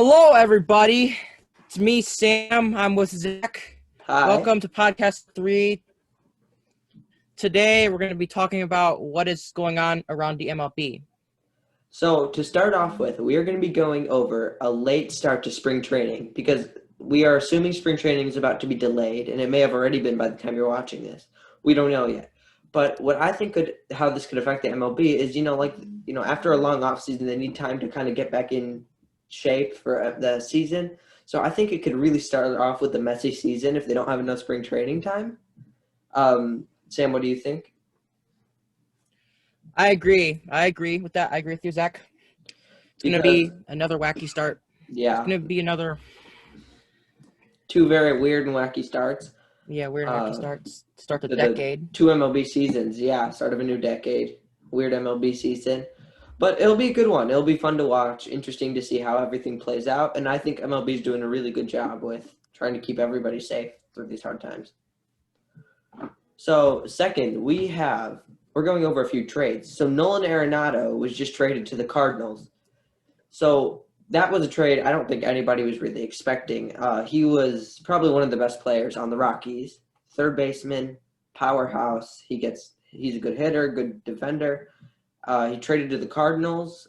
Hello, everybody. It's me, Sam. I'm with Zach. Hi. Welcome to Podcast 3. Today, we're going to be talking about what is going on around the MLB. So to start off with, we are going to be going over a late start to spring training because we are assuming spring training is about to be delayed, and it may have already been by the time you're watching this. We don't know yet. But what I think how this could affect the MLB is, after a long off season, they need time to kind of get back in shape for the season. So I think it could really start off with a messy season if they don't have enough spring training time. Sam, what do you think? I agree with that. I agree with you, Zach. It's going to Because, be another wacky start. It's yeah, going to be another, two very weird and wacky starts. weird and wacky Uh, start the to the decade. two MLB seasons. Yeah, start of a new decade. Weird MLB season. But it'll be a good one. It'll be fun to watch. Interesting to see how everything plays out. And I think MLB is doing a really good job with trying to keep everybody safe through these hard times. So, second, we're going over a few trades. So, Nolan Arenado was just traded to the Cardinals. So, that was a trade I don't think anybody was really expecting. He was probably one of the best players on the Rockies. Third baseman, powerhouse. He's a good hitter, good defender. He traded to the Cardinals.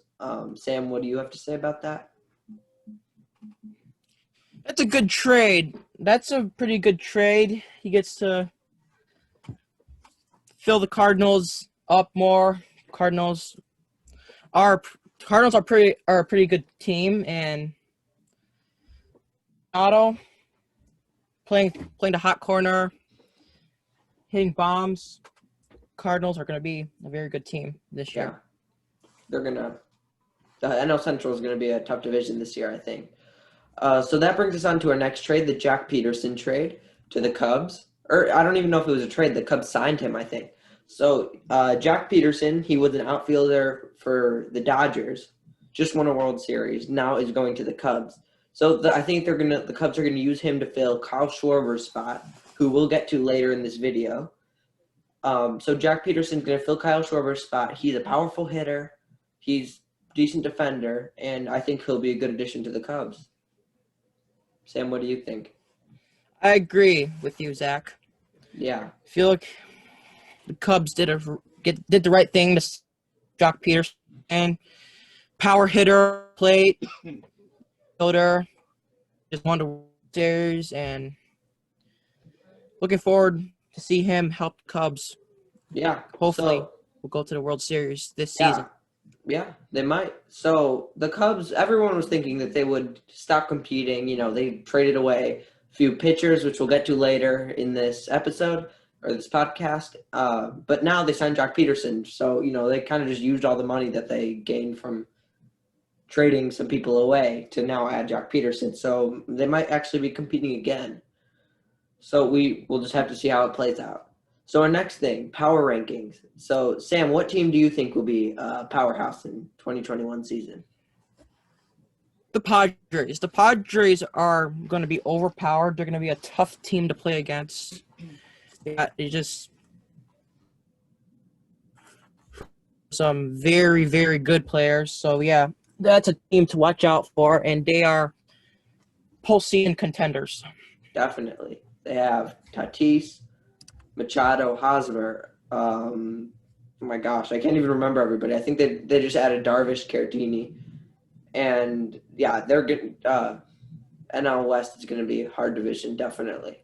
Sam, what do you have to say about that? That's a good trade. That's a pretty good trade. He gets to fill the Cardinals up more. Cardinals are a pretty good team, and Otto playing the hot corner, hitting bombs. Cardinals are going to be a very good team this Yeah, year. they're gonna. The NL Central is going to be a tough division this year, I think. So that brings us on to our next trade, the Jack Peterson trade to the Cubs. Or I don't even know if it was a trade. The Cubs signed him, I think. So Jack Peterson, he was an outfielder for the Dodgers, just won a World Series. Now is going to the Cubs. So I think the Cubs are gonna use him to fill Kyle Schwarber's spot, who we'll get to later in this video. So Jack Peterson's gonna fill Kyle Schwarber's spot. He's a powerful hitter. He's decent defender, and I think he'll be a good addition to the Cubs. Sam, what do you think? I agree with you, Zach. Yeah, I feel like the Cubs did the right thing to Jock Peterson, power hitter, plate fielder, just won the World Series, and looking forward to see him help the Cubs. yeah. Hopefully, So we'll go to the World Series this yeah, season. yeah, they might. So the Cubs, everyone was thinking that they would stop competing. They traded away a few pitchers, which we'll get to later in this episode or this podcast. But now they signed Jock Peterson. So, they kind of just used all the money that they gained from trading some people away to now add Jock Peterson. So they might actually be competing again. So we'll just have to see how it plays out. So our next thing, power rankings. So Sam, what team do you think will be powerhouse in 2021 season? The Padres. The Padres are going to be overpowered. They're going to be a tough team to play against. They just some very, very good players. So yeah, that's a team to watch out for, and they are postseason contenders. Definitely. They have Tatis, Machado, Hosmer. Oh my gosh, I can't even remember everybody. I think they just added Darvish, Caratini, and yeah, they're good. NL West is going to be a hard division, definitely.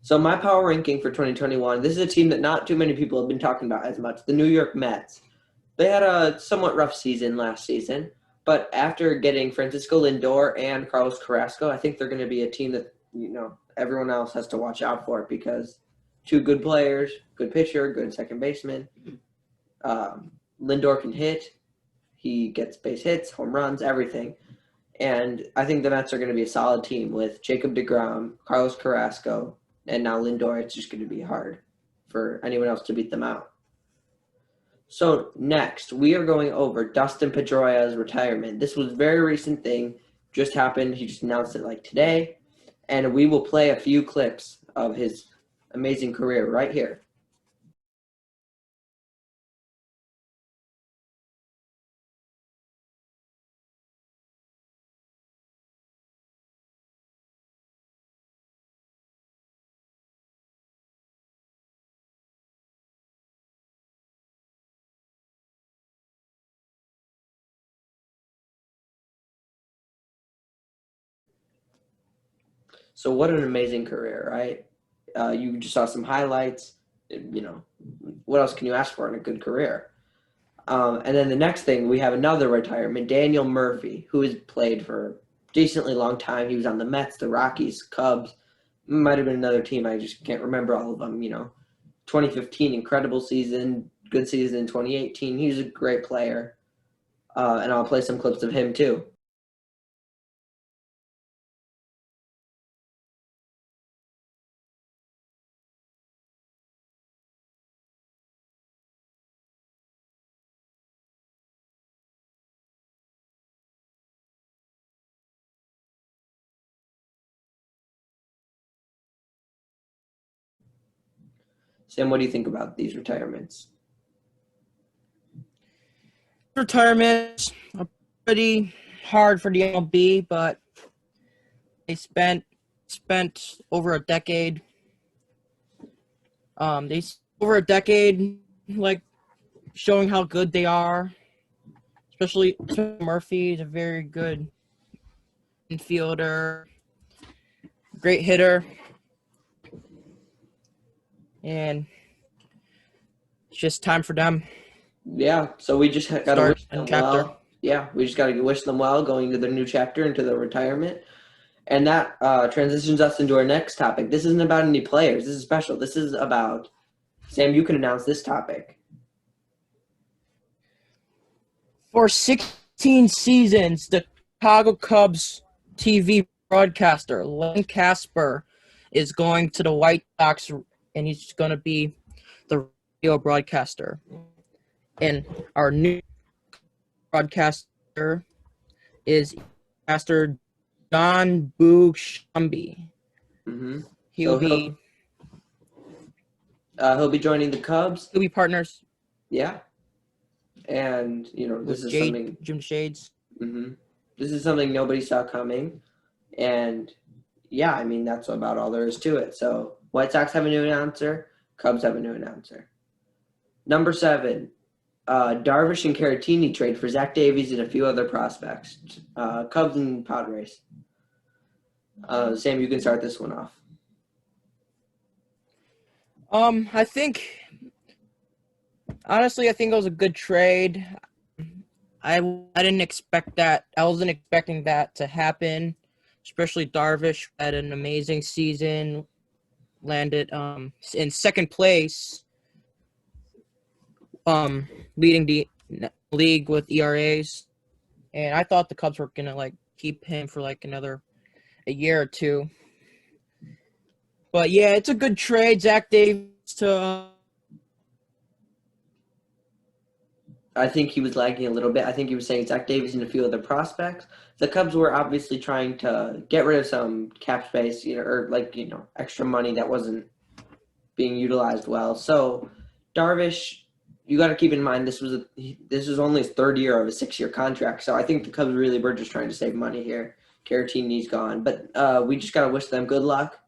So my power ranking for 2021, this is a team that not too many people have been talking about as much, the New York Mets. They had a somewhat rough season last season, but after getting Francisco Lindor and Carlos Carrasco, I think they're going to be a team that, everyone else has to watch out for because two good players, good pitcher, good second baseman. Lindor can hit. He gets base hits, home runs, everything. And I think the Mets are going to be a solid team with Jacob deGrom, Carlos Carrasco, and now Lindor. It's just going to be hard for anyone else to beat them out. So next, we are going over Dustin Pedroia's retirement. This was a very recent thing, just happened. He just announced it like today, and we will play a few clips of his amazing career right here. So what an amazing career, right? You just saw some highlights. You know, what else can you ask for in a good career? And then the next thing, we have another retirement, Daniel Murphy, who has played for a decently long time. He was on the Mets, the Rockies, Cubs. Might have been another team. I just can't remember all of them. 2015, incredible season. Good season in 2018. He was a great player. And I'll play some clips of him too. Sam, what do you think about these retirements? Retirements are pretty hard for the MLB, but they spent over a decade. Over a decade, like showing how good they are. Especially Murphy is a very good infielder, great hitter, and it's just time for them. Yeah, so we just got to Start wish a new them chapter. well. Yeah, we just got to wish them well going to their new chapter, into their retirement. And that transitions us into our next topic. This isn't about any players. This is special. This is about, Sam, you can announce this topic. For 16 seasons, the Chicago Cubs TV broadcaster, Len Casper, is going to the White Sox, and he's going to be the radio broadcaster. And our new broadcaster is Pastor John Boog-Shambi. Mm-hmm. He'll be joining the Cubs. be partners. Yeah, and this is something. Jim Shades. Mm-hmm. This is something nobody saw coming, and yeah, I mean that's about all there is to it. So White Sox have a new announcer. Cubs have a new announcer. Number 7, Darvish and Caratini trade for Zach Davies and a few other prospects. Cubs and Padres. Sam, you can start this one off. I think it was a good trade. I didn't expect that. I wasn't expecting that to happen. Especially Darvish had an amazing season, landed in second place, leading the league with ERAs, and I thought the Cubs were gonna keep him for a year or two. But yeah, it's a good trade. Zach Davies to. I think he was lagging a little bit. I think he was saying Zach Davies and a few other prospects. The Cubs were obviously trying to get rid of some cap space, or extra money that wasn't being utilized well. So Darvish, you got to keep in mind this was only his third year of a 6-year contract. So I think the Cubs really were just trying to save money here. Caratini's gone, but we just got to wish them good luck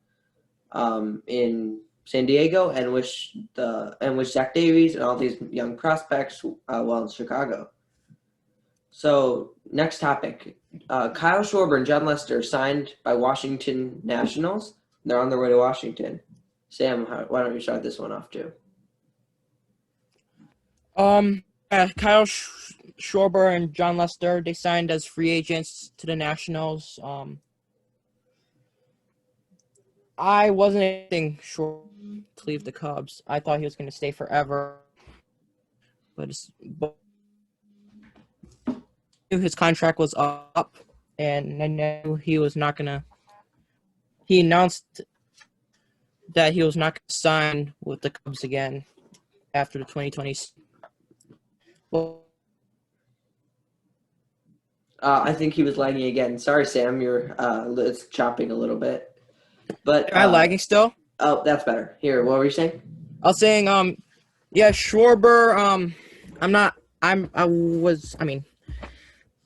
in San Diego, and wish Zach Davies and all these young prospects well in Chicago. So next topic, Kyle Schwarber and John Lester signed by Washington Nationals. They're on their way to Washington. Sam, why don't you start this one off too? Kyle Schwarber and John Lester, they signed as free agents to the Nationals. I wasn't expecting Schwarber to leave the Cubs. I thought he was going to stay forever. But his contract was up, and I knew he was not going to. He announced that he was not going to sign with the Cubs again after the 2020. I think he was lagging again. Sorry, Sam, it's chopping a little bit. But am I lagging still? Oh, that's better. Here, what were you saying? I was saying, yeah, Schwarber.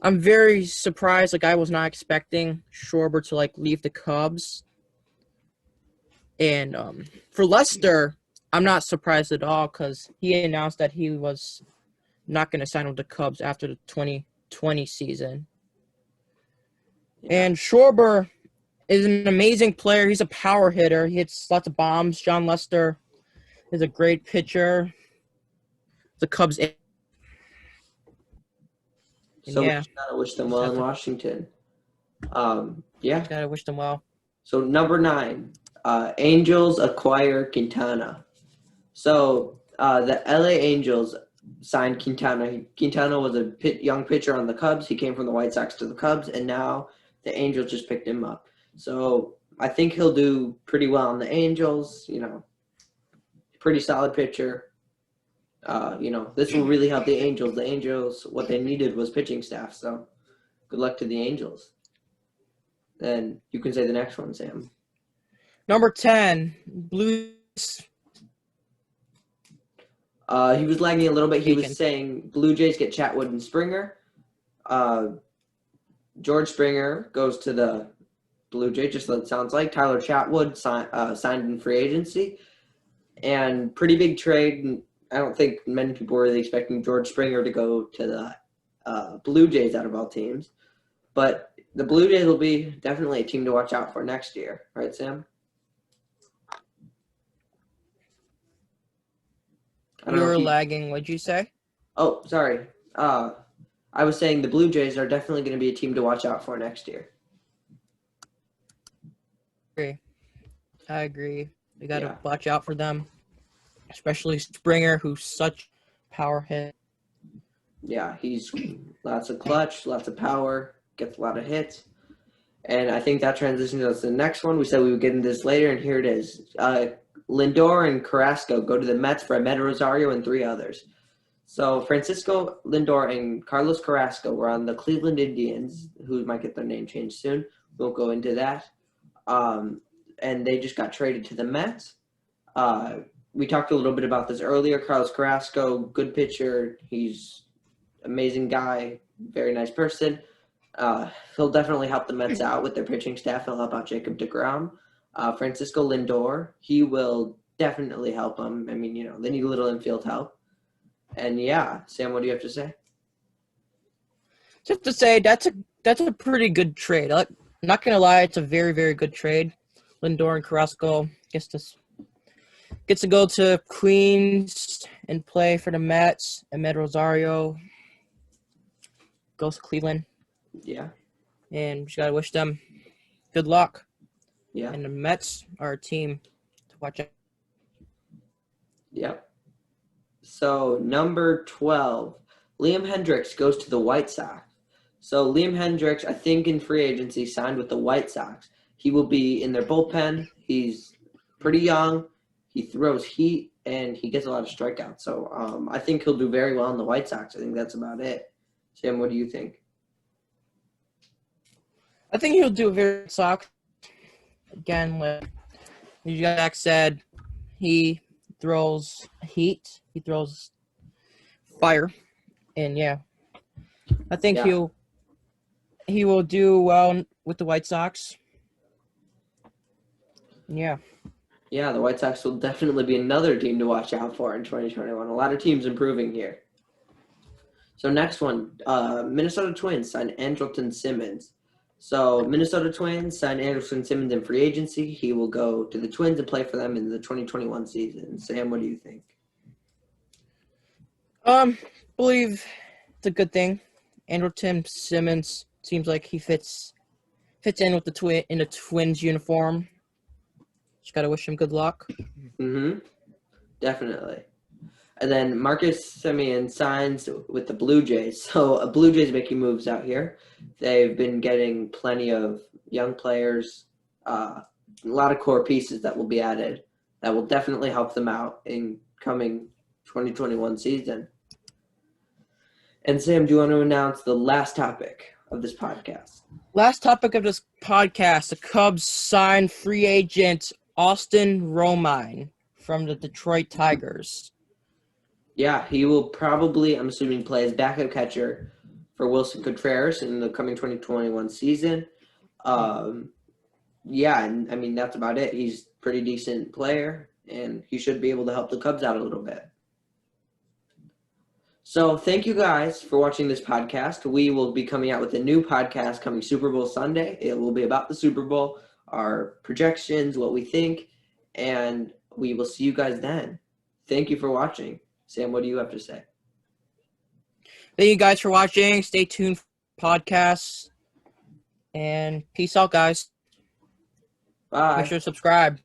I'm very surprised. I was not expecting Schwarber to leave the Cubs. And for Lester, I'm not surprised at all because he announced that he was not going to sign with the Cubs after the 2020 season. Yeah. And Schwarber is an amazing player. He's a power hitter. He hits lots of bombs. John Lester is a great pitcher. The Cubs. And So we yeah, just gotta wish them well in Washington. Yeah. gotta wish them well. So number 9, Angels acquire Quintana. So the LA Angels signed Quintana. Quintana was a young pitcher on the Cubs. He came from the White Sox to the Cubs, and now the Angels just picked him up. So I think he'll do pretty well on the Angels. Pretty solid pitcher. This will really help the Angels. The Angels, what they needed was pitching staff. So good luck to the Angels. Then you can say the next one, Sam. Number 10, Blues. He was lagging a little bit. He was saying Blue Jays get Chatwood and Springer. George Springer goes to the Blue Jays, just like it sounds like. Tyler Chatwood signed in free agency. And pretty big trade. I don't think many people were really expecting George Springer to go to the Blue Jays out of all teams. But the Blue Jays will be definitely a team to watch out for next year. Right, Sam? You're lagging. What'd you say? Oh, sorry. I was saying the Blue Jays are definitely going to be a team to watch out for next year. I agree. We got to watch out for them, especially Springer, who's such power hit. Yeah, he's lots of clutch, lots of power, gets a lot of hits. And I think that transitions us to the next one. We said we would get into this later, and here it is. Lindor and Carrasco go to the Mets for Ahmed Rosario and 3 others. So Francisco Lindor and Carlos Carrasco were on the Cleveland Indians, who might get their name changed soon. We'll go into that. And they just got traded to the Mets. We talked a little bit about this earlier. Carlos Carrasco, good pitcher. He's an amazing guy, very nice person. He'll definitely help the Mets out with their pitching staff. He'll help out Jacob deGrom. Francisco Lindor, he will definitely help them. I mean, they need a little infield help. And yeah, Sam, what do you have to say? Just to say, that's a pretty good trade. I'm not gonna lie, it's a very, very good trade. Lindor and Carrasco gets to go to Queens and play for the Mets. Ahmed Rosario goes to Cleveland. Yeah. And we just gotta wish them good luck. Yeah. And the Mets are a team to watch out. Yep. So number 12, Liam Hendricks goes to the White Sox. So Liam Hendricks, I think in free agency, signed with the White Sox. He will be in their bullpen. He's pretty young. He throws heat, and he gets a lot of strikeouts. So I think he'll do very well in the White Sox. I think that's about it. Sam, what do you think? I think he'll do a very Sox. Again, like Jack said, he throws heat. He throws fire. And yeah, I think he will do well with the White Sox. Yeah. Yeah, the White Sox will definitely be another team to watch out for in 2021. A lot of teams improving here. So next one, Minnesota Twins signed Andrelton Simmons. So Minnesota Twins signed Andrelton Simmons in free agency. He will go to the Twins and play for them in the 2021 season. Sam, what do you think? Believe it's a good thing. Andrelton Simmons seems like he fits in with the Twins uniform. Just gotta wish him good luck. Mm-hmm. Definitely. And then Marcus Semien signs with the Blue Jays. So Blue Jays making moves out here. They've been getting plenty of young players, a lot of core pieces that will be added that will definitely help them out in coming 2021 season. And Sam, do you want to announce the last topic of this podcast? Last topic of this podcast, the Cubs signed free agent Austin Romine from the Detroit Tigers. Yeah, he will probably, I'm assuming, play as backup catcher for Wilson Contreras in the coming 2021 season. Yeah, and I mean, that's about it. He's a pretty decent player, and he should be able to help the Cubs out a little bit. So thank you guys for watching this podcast. We will be coming out with a new podcast coming Super Bowl Sunday. It will be about the Super Bowl. our projections, what we think, and we will see you guys then. Thank you for watching. Sam, what do you have to say? Thank you guys for watching. Stay tuned for podcasts. And peace out, guys. Bye. Make sure to subscribe.